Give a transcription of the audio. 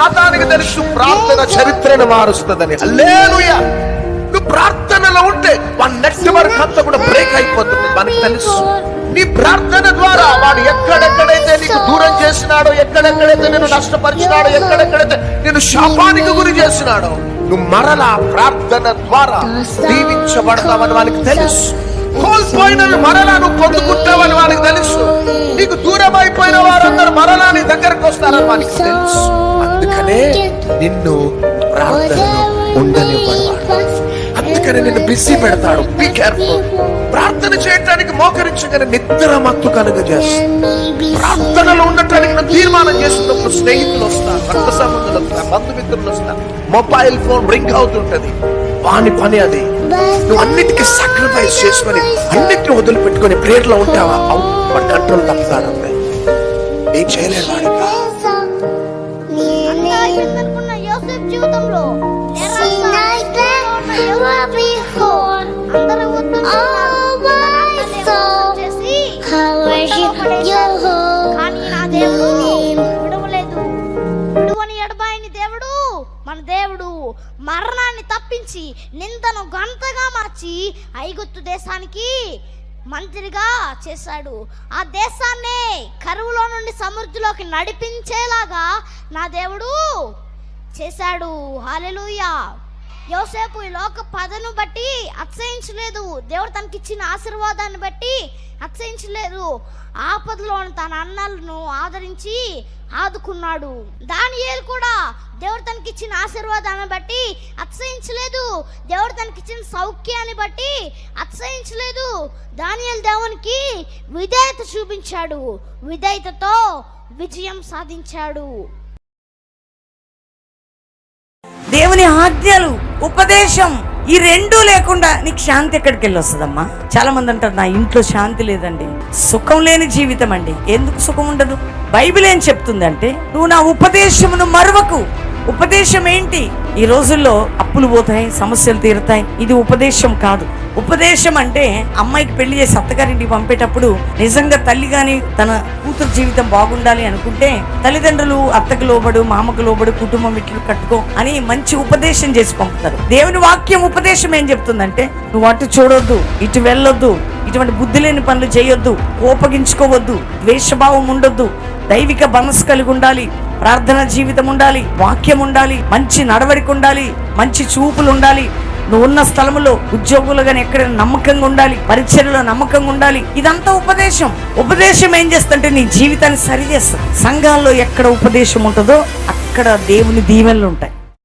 సాతానికి తెలుసు ప్రార్థన చరిత్రను మారుస్తుందని. హల్లెలూయా. నువ్వు ప్రార్థనలో ఉంటే వాడి నెట్వర్క్ అంతా కూడా బ్రేక్ అయిపోతుంది. మనకి తెలుసు నీ ప్రార్థన ద్వారా వాడు ఎక్కడెక్కడైతే నీకు దూరం చేసినాడో, ఎక్కడెక్కడైతే నేను నష్టపరిచినాడో, ఎక్కడెక్కడైతే నేను శాపానికి గురి చేసినాడో, నువ్వు మరలా ప్రార్థన ద్వారా దీవించబడతావని వానికి తెలుసు. కోల్పోయినవి మరలా నువ్వు పొందుకుంటావని వానికి తెలుసు. నీకు దూరం అయిపోయిన వారందరూ మరలా నీ దగ్గరకు వస్తారని వానికి తెలుసు. అందుకనే నిన్ను ప్రార్థనలో ఉండనివ్వడు. అందుకనే నిన్ను బిజీ పెడతాడు. Be careful. ప్రార్థన చేయటానికి మోకరించగానే నిద్ర మత్తు కలుగజేస్తుంది. ప్రార్థనలో ఉండటానికి నువ్వు తీర్మానం చేస్తున్నప్పుడు స్నేహితులు వస్తారు, రక్త సంబంధులు వస్తారు, బంధుమిత్రులు వస్తారు, మొబైల్ ఫోన్ రింగ్ అవుతుంటది. వాని పని అది. నువ్వు అన్నిటికీ సాక్రిఫైస్ చేసుకొని అన్నిటిని వదిలిపెట్టుకొని ప్రేయర్ లో ఉంటావా, వాడి కంట్రోల్ తప్పుతాడు. ఏం చేయలేడు వాడికి. జీవితంలో మన దేవుడు మరణాన్ని తప్పించి నిందను గంటగా మార్చి ఐగుప్తు దేశానికి మంత్రిగా చేశాడు. ఆ దేశాన్ని కరువులో నుండి సమృద్ధిలోకి నడిపించేలాగా నా దేవుడు చేశాడు. హల్లెలూయా. యోసేపు ఈ లోక పదను బట్టి అతిశయించలేదు. దేవుడు తనకిచ్చిన ఆశీర్వాదాన్ని బట్టి అతిశయించలేదు. ఆపదలో తన అన్నలను ఆదరించి ఆదుకున్నాడు. దానియేలు కూడా దేవుడు తనకిచ్చిన ఆశీర్వాదాన్ని బట్టి అతిశయించలేదు. దేవుడు తనకిచ్చిన సౌఖ్యాన్ని బట్టి అతిశయించలేదు. దానియేలు దేవునికి విధేయత చూపించాడు. విధేయతతో విజయం సాధించాడు. దేవుని ఆజ్ఞలు, ఉపదేశం, ఈ రెండూ లేకుండా నీకు శాంతి ఎక్కడికి వెళ్ళి వస్తుందమ్మా? చాలా మంది అంటారు నా ఇంట్లో శాంతి లేదండి. సుఖం లేని జీవితం అండి. ఎందుకు సుఖం ఉండదు? బైబిల్ ఏం చెప్తుందంటే నువ్వు నా ఉపదేశమును మరువకు. ఉపదేశం ఏంటి? ఈ రోజుల్లో అప్పులు పోతాయి, సమస్యలు తీరుతాయి. ఇది ఉపదేశం కాదు. ఉపదేశం అంటే అమ్మాయికి పెళ్లి చేసి అత్తగారింటికి పంపేటప్పుడు నిజంగా తల్లి గాని తన కూతురు జీవితం బాగుండాలి అనుకుంటే తల్లిదండ్రులు అత్తకు లోబడు, మామకు లోబడు, కుటుంబం ఇట్లు కట్టుకో అని మంచి ఉపదేశం చేసి పంపుతారు. దేవుని వాక్యం ఉపదేశం ఏం చెప్తుందంటే నువ్వు అటు చూడొద్దు, ఇటు వెళ్ళొద్దు, ఇటువంటి బుద్ధి లేని పనులు చేయొద్దు, కోపగించుకోవద్దు, ద్వేషభావం ఉండొద్దు, దైవిక మనసు కలిగి ఉండాలి, ప్రార్థన జీవితం ఉండాలి, వాక్యం ఉండాలి, మంచి నడవడిక ఉండాలి, మంచి చూపులు ఉండాలి, నువ్వు ఉన్న స్థలంలో ఉద్యోగులు గాని ఎక్కడ నమ్మకంగా ఉండాలి, పరిచర్యలో నమ్మకంగా ఉండాలి. ఇదంతా ఉపదేశం. ఉపదేశం ఏం చేస్తుంటే నీ జీవితాన్ని సరి చేస్తుంది. సంఘాల్లో ఎక్కడ ఉపదేశం ఉంటుందో అక్కడ దేవుని దీవెనలు ఉంటాయి.